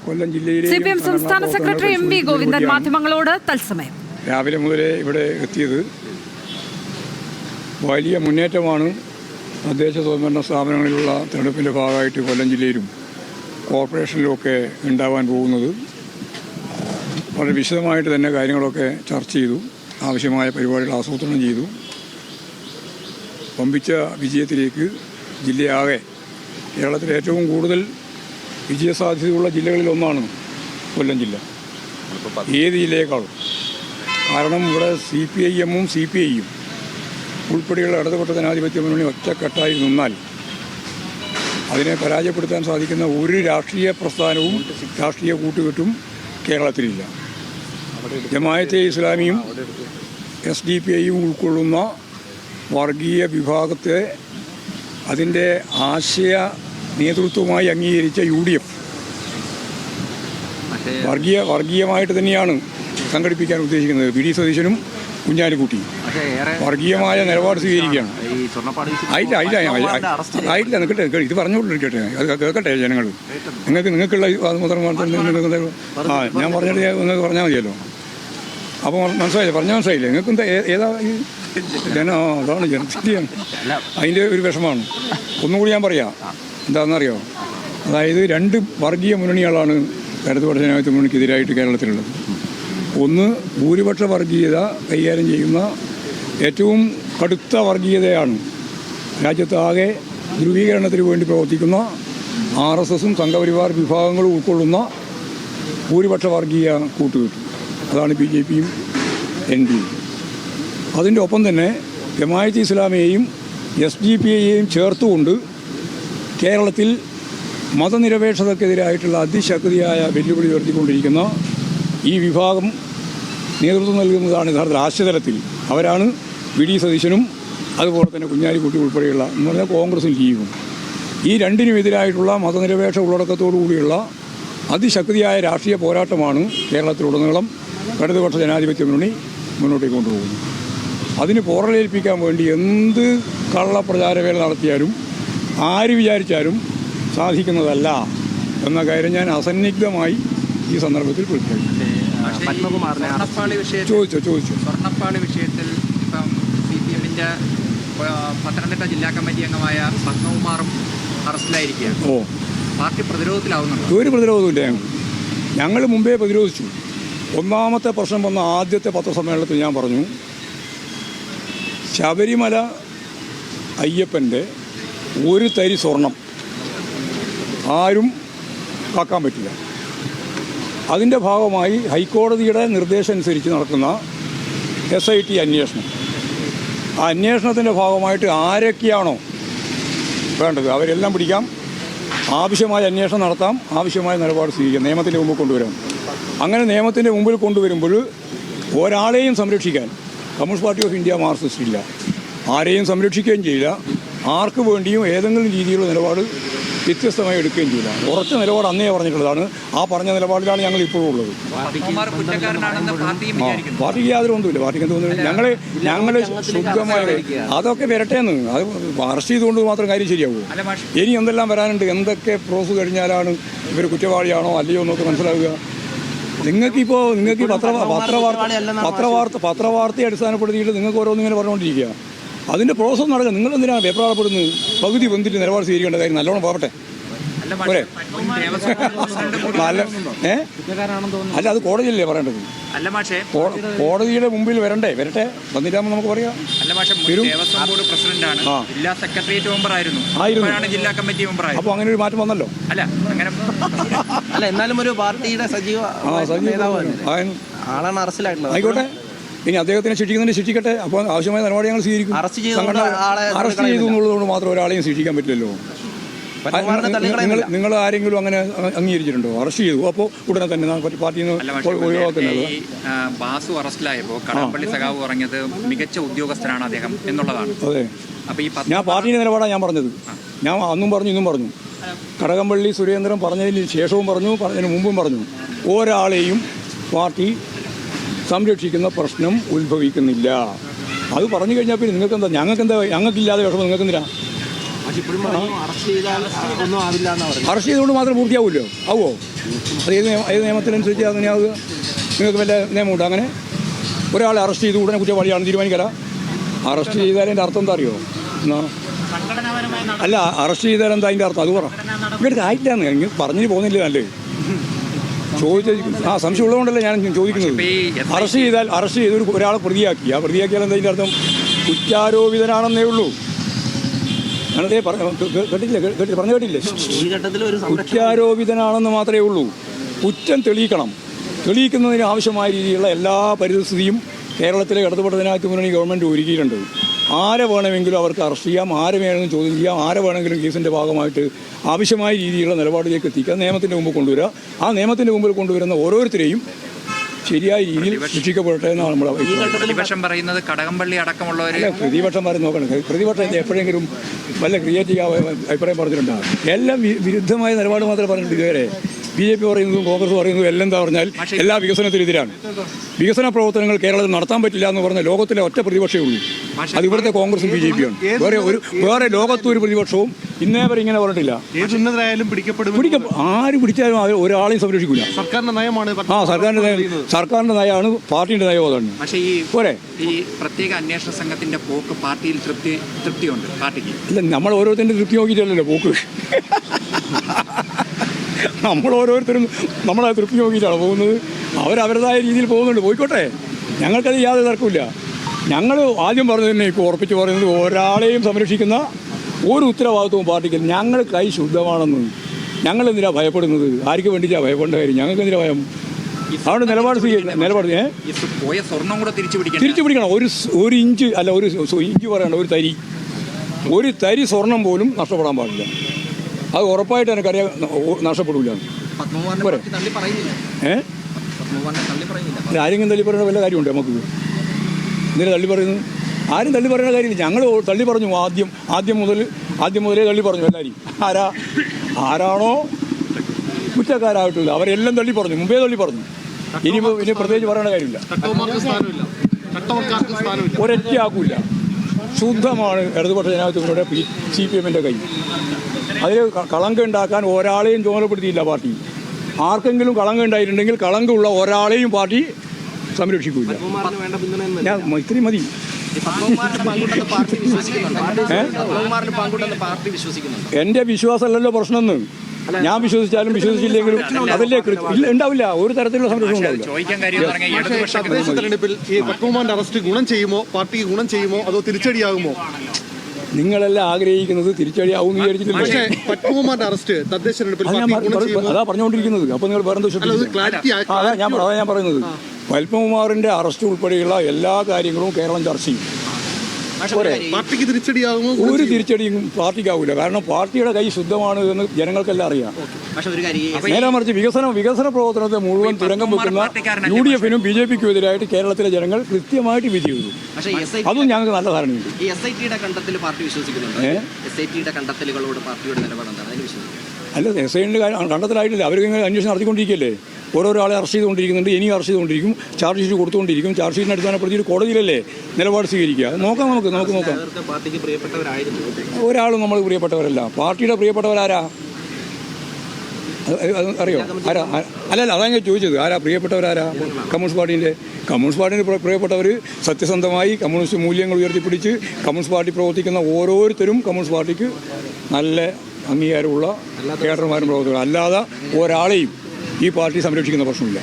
കൊല്ലം ജില്ലയിലെ CPM സംസ്ഥാന secretary MV Govindan മാധ്യമങ്ങളോട് തത്സമയം. രാവിലെ മുതലേ ഇവിടെ എത്തിയത് വലിയ മുന്നേറ്റമാണ് തദ്ദേശ സ്വയംഭരണ സ്ഥാപനങ്ങളിലുള്ള തെരഞ്ഞെടുപ്പിൻ്റെ ഭാഗമായിട്ട് കൊല്ലം ജില്ലയിലും കോർപ്പറേഷനിലുമൊക്കെ ഉണ്ടാവാൻ പോകുന്നത്. വളരെ വിശദമായിട്ട് തന്നെ കാര്യങ്ങളൊക്കെ ചർച്ച ചെയ്തു, ആവശ്യമായ പരിപാടികൾ ആസൂത്രണം ചെയ്തു. വമ്പിച്ച വിജയത്തിലേക്ക് ജില്ലയാകെ കേരളത്തിലെ ഏറ്റവും കൂടുതൽ വിജയസാധ്യതയുള്ള ജില്ലകളിലൊന്നാണ് കൊല്ലം ജില്ല, ഏത് ജില്ലയേക്കാളും. കാരണം ഇവിടെ CPIM-ഉം CPI-യും ഉൾപ്പെടെയുള്ള ഇടതുപക്ഷ ജനാധിപത്യ മുന്നണി ഒറ്റക്കെട്ടായി നിന്നാൽ അതിനെ പരാജയപ്പെടുത്താൻ സാധിക്കുന്ന ഒരു രാഷ്ട്രീയ പ്രസ്ഥാനവും രാഷ്ട്രീയ കൂട്ടുകെട്ടും കേരളത്തിലില്ല. ജമാഅത്തെ ഇസ്ലാമിയും SDPI-യും ഉൾക്കൊള്ളുന്ന വർഗീയ വിഭാഗത്തെ അതിൻ്റെ ആശയ നേതൃത്വമായി അംഗീകരിച്ച UDF വർഗീയമായിട്ട് തന്നെയാണ് സംഘടിപ്പിക്കാൻ ഉദ്ദേശിക്കുന്നത്. VD സതീശനും കുഞ്ഞാലിക്കുട്ടിയും വർഗീയമായ നിലപാട് സ്വീകരിക്കുകയാണ്. ആയിട്ടില്ല, നിൽക്കട്ടെ, ഇത് പറഞ്ഞുകൊണ്ടിരിക്കട്ടെ, അത് കേൾക്കട്ടെ ജനങ്ങൾ. നിങ്ങൾക്കുള്ള ഞാൻ പറഞ്ഞിട്ട് നിങ്ങൾക്ക് പറഞ്ഞാൽ മതിയല്ലോ. അപ്പോൾ മനസ്സിലായില്ലേ, പറഞ്ഞാൽ മനസ്സിലായില്ലേ? നിങ്ങൾക്ക് എന്താ ഏതാ അതാണ് ജനത്തിൻ്റെ അതിൻ്റെ ഒരു വിഷമമാണ്. ഒന്നുകൂടി ഞാൻ പറയാം, എന്താണെന്നറിയോ? അതായത് രണ്ട് വർഗീയ മുന്നണികളാണ് ഇടതുപക്ഷ ജനാധിപത്യ മുന്നണിക്കെതിരായിട്ട് കേരളത്തിലുള്ളത്. ഒന്ന് ഭൂരിപക്ഷ വർഗീയത കൈകാര്യം ചെയ്യുന്ന ഏറ്റവും കടുത്ത വർഗീയതയാണ് രാജ്യത്താകെ ധ്രുവീകരണത്തിന് വേണ്ടി പ്രവർത്തിക്കുന്ന RSSും സംഘപരിവാർ വിഭാഗങ്ങളും ഉൾക്കൊള്ളുന്ന ഭൂരിപക്ഷ വർഗീയ കൂട്ടുകെട്ട്. അതാണ് BJPയും NDയും. അതിൻ്റെ ഒപ്പം തന്നെ ജമാഅത്തെ ഇസ്ലാമിയെയും SDPI-യെയും ചേർത്തുകൊണ്ട് കേരളത്തിൽ മതനിരപേക്ഷതക്കെതിരായിട്ടുള്ള അതിശക്തിയായ വെല്ലുവിളി ഉയർത്തിക്കൊണ്ടിരിക്കുന്ന ഈ വിഭാഗം നേതൃത്വം നൽകുന്നതാണ് യഥാർത്ഥത്തിൽ ആശയതലത്തിൽ. അവരാണ് VD സതീശനും അതുപോലെ തന്നെ കുഞ്ഞാലിക്കുട്ടി ഉൾപ്പെടെയുള്ള എന്ന് പറഞ്ഞാൽ കോൺഗ്രസും ലീഗും. ഈ രണ്ടിനുമെതിരായിട്ടുള്ള മതനിരപേക്ഷ ഉള്ളടക്കത്തോടു കൂടിയുള്ള അതിശക്തിയായ രാഷ്ട്രീയ പോരാട്ടമാണ് കേരളത്തിലുടനീളം ഇടതുപക്ഷ ജനാധിപത്യ മുന്നണി മുന്നോട്ടേക്ക് കൊണ്ടുപോകുന്നത്. അതിന് പോറലേൽപ്പിക്കാൻ വേണ്ടി എന്ത് കള്ളപ്രചാരവേല നടത്തിയാലും ആര് വിചാരിച്ചാലും സാധിക്കുന്നതല്ല എന്ന കാര്യം ഞാൻ അസന്നിഗ്ധമായി ഈ സന്ദർഭത്തിൽ പ്രതികരിക്കും. ചോദിച്ചു സ്വർണ്ണപ്പാളി വിഷയത്തിൽ ഇപ്പം CPM-ന്റെ പത്തനംതിട്ട ജില്ലാ കമ്മിറ്റി അംഗമായ പത്മകുമാറും അറസ്റ്റിലായിരിക്കുകയാണ്. പാർട്ടി പ്രതിരോധത്തിലാവുന്നുണ്ട്? ഒരു പ്രതിരോധമില്ല. ഞങ്ങൾ മുമ്പേ പ്രതിരോധിച്ചു. ഒന്നാമത്തെ പ്രശ്നം വന്ന ആദ്യത്തെ പത്രസമ്മേളനത്തിൽ ഞാൻ പറഞ്ഞു, ശബരിമല അയ്യപ്പൻ്റെ ഒരു തരി സ്വർണം ആരും കാക്കാൻ പറ്റില്ല. അതിൻ്റെ ഭാഗമായി ഹൈക്കോടതിയുടെ നിർദ്ദേശം അനുസരിച്ച് നടക്കുന്ന SIT അന്വേഷണം, ആ അന്വേഷണത്തിൻ്റെ ഭാഗമായിട്ട് ആരൊക്കെയാണോ വേണ്ടത് അവരെല്ലാം പിടിക്കാം, ആവശ്യമായ അന്വേഷണം നടത്താം, ആവശ്യമായ നിലപാട് സ്വീകരിക്കാം, നിയമത്തിൻ്റെ മുമ്പിൽ കൊണ്ടുവരാം. അങ്ങനെ നിയമത്തിൻ്റെ മുമ്പിൽ കൊണ്ടുവരുമ്പോൾ ഒരാളെയും സംരക്ഷിക്കാൻ communist party of India Marxist ഇല്ല, ആരെയും സംരക്ഷിക്കുകയും ചെയ്യില്ല, ആർക്ക് വേണ്ടിയും ഏതെങ്കിലും രീതിയിലുള്ള നിലപാട് വ്യത്യസ്തമായി എടുക്കുകയും ചെയ്യില്ല. ഉറച്ച നിലപാട് അന്നേ പറഞ്ഞിട്ടുള്ളതാണ്. ആ പറഞ്ഞ നിലപാടിലാണ് ഞങ്ങൾ ഇപ്പോഴും ഉള്ളത്. പാർട്ടിക്ക് യാതൊരു ഒന്നുമില്ല, പാർട്ടിക്ക് എന്ത് തോന്നുന്നു? ഞങ്ങൾ ശുദ്ധമായ അതൊക്കെ വരട്ടേന്ന്. അത് അറസ്റ്റ് ചെയ്തുകൊണ്ട് മാത്രം കാര്യം ശരിയാവുമോ? ഇനി എന്തെല്ലാം വരാനുണ്ട്, എന്തൊക്കെ പ്രോസസ് കഴിഞ്ഞാലാണ് ഇവർ കുറ്റവാളിയാണോ അല്ലയോ എന്നൊക്കെ മനസ്സിലാവുക. നിങ്ങൾക്ക് പത്രവാർത്തയെ അടിസ്ഥാനപ്പെടുത്തിയിട്ട് നിങ്ങൾക്ക് ഓരോന്നിങ്ങനെ പറഞ്ഞുകൊണ്ടിരിക്കുക. അതിൻ്റെ പ്രോസസ് നടക്കുക. നിങ്ങളെന്തിനാണ് വെപ്രാളപ്പെടുന്നത്? പകുതി വന്നിട്ട് നിലപാട് സ്വീകരിക്കേണ്ട കാര്യം നല്ലോണം പോകട്ടെ പോരെ. അല്ല, അത് കോടതിയല്ലേ പറയേണ്ടത്? കോടതിയുടെ മുമ്പിൽ വരട്ടെ. വന്നിട്ടാകുമ്പോൾ നമുക്ക് പറയാം. അപ്പോൾ അങ്ങനെ ഒരു മാറ്റം വന്നല്ലോ. എന്നാലും ഒരു പാർട്ടിയുടെ സജീവ ആളാണ് അറസ്റ്റിലായിട്ടുള്ളത്. ആയിക്കോട്ടെ, ഇനി അദ്ദേഹത്തിനെ ശിക്ഷിക്കുന്നതിന് ശിക്ഷിക്കട്ടെ. അപ്പോൾ ആവശ്യമായ നിലപാട് ഞങ്ങൾ സ്വീകരിക്കും. അറസ്റ്റ് ചെയ്തു എന്നുള്ളതുകൊണ്ട് മാത്രം ഒരാളെയും ശിക്ഷിക്കാൻ പറ്റില്ലല്ലോ. നിങ്ങൾ ആരെങ്കിലും അങ്ങനെ അംഗീകരിച്ചിട്ടുണ്ടോ? അറസ്റ്റ് ചെയ്തു, അപ്പോൾ ഉടനെ തന്നെ പാർട്ടിയിൽ നിന്ന് ഒഴിവാക്കുന്നത്. ബാസു അറസ്റ്റിലായപ്പോൾ കടകംപള്ളി സഖാവ് പറഞ്ഞത് മികച്ച ഉദ്യോഗസ്ഥനാണ് അദ്ദേഹം എന്നുള്ളതാണ്. അതെ, ഞാൻ പാർട്ടിയുടെ നിലപാടാണ് ഞാൻ പറഞ്ഞത്. ഞാൻ അന്നും പറഞ്ഞു ഇന്നും പറഞ്ഞു. കടകംപള്ളി സുരേന്ദ്രൻ പറഞ്ഞതിന് ശേഷവും പറഞ്ഞു, പറഞ്ഞതിന് മുമ്പും പറഞ്ഞു, ഒരാളെയും പാർട്ടി സംരക്ഷിക്കുന്ന പ്രശ്നം ഉത്ഭവിക്കുന്നില്ല. അത് പറഞ്ഞു കഴിഞ്ഞാൽ പിന്നെ നിങ്ങൾക്കെന്താ? ഞങ്ങൾക്കില്ലാതെ വിഷമം നിങ്ങൾക്കെന്തിനാ? പക്ഷെ ഇപ്പോഴും അറസ്റ്റ് ചെയ്താൽ ഒന്നും ആവില്ല എന്നാ പറയുന്നത്. അറസ്റ്റ് ചെയ്തുകൊണ്ട് മാത്രം പൂർത്തിയാവുമല്ലോ, ആവുമോ? അത് ഏത് നിയമത്തിനനുസരിച്ച് അങ്ങനെയാവുക? നിങ്ങൾക്ക് വല്ല നിയമമുണ്ട് അങ്ങനെ? ഒരാളെ അറസ്റ്റ് ചെയ്ത് ഉടനെ കുറ്റവാളിയാണെന്ന് തീരുമാനിക്കല. അറസ്റ്റ് ചെയ്താലതിൻ്റെ അർത്ഥം എന്താ അറിയോ? എന്നാ അല്ല, അറസ്റ്റ് ചെയ്താൽ എന്താ അതിൻ്റെ അർത്ഥം? അത് പറ. ഇങ്ങോട്ട് ആയിട്ടാന്ന് ഇങ്ങനെ പറഞ്ഞു പോകുന്നില്ല. നല്ലത് ചോദിച്ച സംശയം ഉള്ളതുകൊണ്ടല്ലേ ഞാൻ ചോദിക്കുന്നത്. അറസ്റ്റ് ചെയ്ത് ഒരാളെ പ്രതിയാക്കി, ആ പ്രതിയാക്കിയാൽ എന്താ അതിൻ്റെ അർത്ഥം? കുറ്റാരോപിതനാണെന്നേ ഉള്ളൂ. ഞാനതേ കേട്ടില്ലേ? ഈ ഘട്ടത്തിൽ ഒരു കുറ്റാരോപിതനാണെന്ന് മാത്രമേ ഉള്ളൂ. കുറ്റം തെളിയിക്കണം. തെളിയിക്കുന്നതിന് ആവശ്യമായ രീതിയിലുള്ള എല്ലാ പരിസ്ഥിതിയും കേരളത്തിലെ ഇടതുപക്ഷ ജനാധിപത്യ മുന്നണി ഗവൺമെൻറ് ഒരുക്കിയിട്ടുണ്ട്. ആരെ വേണമെങ്കിലും അവർക്ക് അറസ്റ്റ് ചെയ്യാം, ആരെ വേണമെങ്കിലും ചോദ്യം ചെയ്യാം, ആരെ വേണമെങ്കിലും കേസിൻ്റെ ഭാഗമായിട്ട് ആവശ്യമായ രീതിയിലുള്ള നിലപാടിലേക്ക് എത്തിക്കുക, നിയമത്തിൻ്റെ മുമ്പ് കൊണ്ടുവരിക. ആ നിയമത്തിൻ്റെ മുമ്പിൽ കൊണ്ടുവരുന്ന ഓരോരുത്തരെയും ശരിയായ രീതിയിൽ ശിക്ഷിക്കപ്പെടട്ടെ എന്നാണ് നമ്മൾ പ്രതിപക്ഷം പറയുന്നത്. കടകംപള്ളി അടക്കമുള്ളവർ പ്രതിപക്ഷം വരെ നോക്കണം. പ്രതിപക്ഷം എപ്പോഴെങ്കിലും വല്ല ക്രിയേറ്റീവ് അഭിപ്രായം പറഞ്ഞിട്ടുണ്ടാകും. എല്ലാം വിരുദ്ധമായ നിലപാട് മാത്രമേ പറഞ്ഞിട്ടുണ്ട് ഇതുവരെ. BJP പറയുന്നതും കോൺഗ്രസ് പറയുന്നതും എല്ലാം എന്താ പറഞ്ഞാൽ എല്ലാ വികസനത്തിനെതിരാണ്. വികസന പ്രവർത്തനങ്ങൾ കേരളത്തിൽ നടത്താൻ പറ്റില്ല എന്ന് പറഞ്ഞ ലോകത്തിലെ ഒറ്റ പ്രതിപക്ഷമേ ഉള്ളൂ. അത് ഇവിടുത്തെ കോൺഗ്രസും BJP-യാണ്. വേറെ ലോകത്തൊരു പ്രതിപക്ഷവും ഇന്നേ വരെ ഇങ്ങനെ പറഞ്ഞിട്ടില്ല. ആര് പിടിച്ചാലും ഒരാളെയും സംരക്ഷിക്കില്ല. സർക്കാരിന്റെ നയമാണ്, പാർട്ടിയുടെ നയം അതാണ്. പക്ഷേ ഈ പ്രത്യേക അന്വേഷണ സംഘത്തിന്റെ പോക്ക് പാർട്ടിയിൽ തൃപ്തിയുണ്ട് പാർട്ടിക്ക്. ഇല്ല, നമ്മൾ ഓരോരുത്തരുടെ തൃപ്തി നോക്കിയിട്ടല്ലല്ലോ പോക്ക്. നമ്മൾ ഓരോരുത്തരും നമ്മളെ തൃപ്തി നോക്കിയിട്ടാണ് പോകുന്നത്. അവരവരുടേതായ രീതിയിൽ പോകുന്നുണ്ട്, പോയിക്കോട്ടെ. ഞങ്ങൾക്കത് യാതൊരു തർക്കമില്ല. ഞങ്ങൾ ആദ്യം പറഞ്ഞത് തന്നെ ഇപ്പോൾ ഉറപ്പിച്ച് പറയുന്നത്, ഒരാളെയും സംരക്ഷിക്കുന്ന ഒരു ഉത്തരവാദിത്വവും പാർട്ടിക്ക്. ഞങ്ങൾ കൈ ശുദ്ധമാണെന്ന്. ഞങ്ങളെന്തിനാണ് ഭയപ്പെടുന്നത്? ആർക്ക് വേണ്ടിയിട്ടാണ് ഭയപ്പെടേണ്ട കാര്യം? ഞങ്ങൾക്ക് എന്തിനാ ഭയം? അവിടെ നിലപാട് പോയ സ്വർണം കൂടെ തിരിച്ചു പിടിക്കണം. ഒരു ഇഞ്ച് അല്ല, ഒരു ഇഞ്ച് പറയണ്ട, ഒരു തരി സ്വർണം പോലും നഷ്ടപ്പെടാൻ പാടില്ല. അത് ഉറപ്പായിട്ട് എനിക്കറിയാം നഷ്ടപ്പെടില്ല. ആരെങ്കിലും തള്ളി പറയുന്ന വല്ല കാര്യമുണ്ട് നമുക്ക്? എന്തിനാ തള്ളി പറയുന്നത്? ആരും തള്ളി പറയുന്ന കാര്യമില്ല. ഞങ്ങൾ തള്ളി പറഞ്ഞു. ആദ്യം മുതലേ തള്ളി പറഞ്ഞു എല്ലാവരും. ആരാണോ കുറ്റക്കാരായിട്ടുള്ള അവരെല്ലാം തള്ളി പറഞ്ഞു, മുമ്പേ തള്ളി പറഞ്ഞു. ഇനി പ്രത്യേകിച്ച് പറയേണ്ട കാര്യമില്ല. ഒരൊറ്റ ആക്കൂല. ശുദ്ധമാണ് ഇടതുപക്ഷ ജനാധിപത്യങ്ങളുടെ CPM-ൻ്റെ കൈ. അതിൽ കളങ്കം ഉണ്ടാക്കാൻ ഒരാളെയും ചുമതലപ്പെടുത്തിയില്ല പാർട്ടി. ആർക്കെങ്കിലും കളങ്കം ഉണ്ടായിട്ടുണ്ടെങ്കിൽ കളങ്കമുള്ള ഒരാളെയും പാർട്ടി സംരക്ഷിക്കില്ല. ഞാൻ ഇത്രയും മതി. എൻ്റെ വിശ്വാസമല്ലല്ലോ പ്രശ്നമെന്ന്. ഞാൻ വിശ്വസിച്ചാലും വിശ്വസിച്ചില്ലെങ്കിലും അതല്ലേ ഉണ്ടാവില്ല. ഒരു തരത്തിലുള്ള സംരക്ഷണം ഉണ്ടാവില്ല. തെരഞ്ഞെടുപ്പിൽ ഈ പത്മകുമാറിന്റെ അറസ്റ്റ് ഗുണം ചെയ്യുമോ, പാർട്ടിക്ക് ഗുണം ചെയ്യുമോ, അതോ തിരിച്ചടിയാകുമോ? നിങ്ങളെല്ലാം ആഗ്രഹിക്കുന്നത് തിരിച്ചടിയാവും വിചാരിച്ചിട്ടില്ല. പക്ഷേ പത്മകുമാറിന്റെ അറസ്റ്റ് തദ്ദേശ തെരഞ്ഞെടുപ്പിൽ അതാ പറഞ്ഞുകൊണ്ടിരിക്കുന്നത്. അപ്പോൾ നിങ്ങൾ വേറെ അതാ ഞാൻ പറയുന്നത്. പത്മകുമാറിന്റെ അറസ്റ്റ് ഉൾപ്പെടെയുള്ള എല്ലാ കാര്യങ്ങളും കേരളം ചർച്ച ചെയ്യും. പാർട്ടിക്ക് തിരിച്ചടിയാകുമോ? ഒരു തിരിച്ചടിയും പാർട്ടിക്കാവില്ല. കാരണം പാർട്ടിയുടെ കൈ ശുദ്ധമാണ് എന്ന് ജനങ്ങൾക്കെല്ലാം അറിയാം. നേരെ മറിച്ച് വികസന പ്രവർത്തനത്തെ മുഴുവൻ തുരങ്കം വെക്കുന്ന UDF-നും BJP-ക്കും എതിരായിട്ട് കേരളത്തിലെ ജനങ്ങൾ കൃത്യമായിട്ട് വിധി എഴുതും. അതും ഞങ്ങൾക്ക് നല്ല ധാരണയുണ്ട്. അല്ല, SIന്റെ കണ്ടെത്തലായിട്ടില്ല. അവരിങ്ങനെ അന്വേഷണം നടത്തിക്കൊണ്ടിരിക്കുകയല്ലേ. ഓരോരോ ആളെ അറസ്റ്റ് ചെയ്തുകൊണ്ടിരിക്കുന്നുണ്ട്. ഇനിയും അറസ്റ്റ് ചെയ്തുകൊണ്ടിരിക്കും. ചാർജ് ഷീറ്റ് കൊടുത്തുകൊണ്ടിരിക്കും. ചാർജ് ഷീറ്റിനെ അടിസ്ഥാനപ്പെടുത്തിയിട്ട് കോടതിയിലല്ലേ നിലപാട് സ്വീകരിക്കുക. നമുക്ക് നോക്കാം. ഒരാളും നമ്മൾ പ്രിയപ്പെട്ടവരല്ല. പാർട്ടിയുടെ പ്രിയപ്പെട്ടവരാരാ അറിയോ? അല്ലല്ല, അതാണ് ഞാൻ ചോദിച്ചത്. ആരാ പ്രിയപ്പെട്ടവരാരാ? കമ്മ്യൂണിസ്റ്റ് പാർട്ടിൻ്റെ പ്രിയപ്പെട്ടവർ സത്യസന്ധമായി കമ്മ്യൂണിസ്റ്റ് മൂല്യങ്ങൾ ഉയർത്തിപ്പിടിച്ച് കമ്മ്യൂണിസ്റ്റ് പാർട്ടി പ്രവർത്തിക്കുന്ന ഓരോരുത്തരും കമ്മ്യൂണിസ്റ്റ് പാർട്ടിക്ക് നല്ല അംഗീകാരമുള്ള കേഡർമാരും പ്രവർത്തകരും. അല്ലാതെ ഒരാളെയും ഈ പാർട്ടി സംരക്ഷിക്കുന്ന പ്രശ്നമില്ല.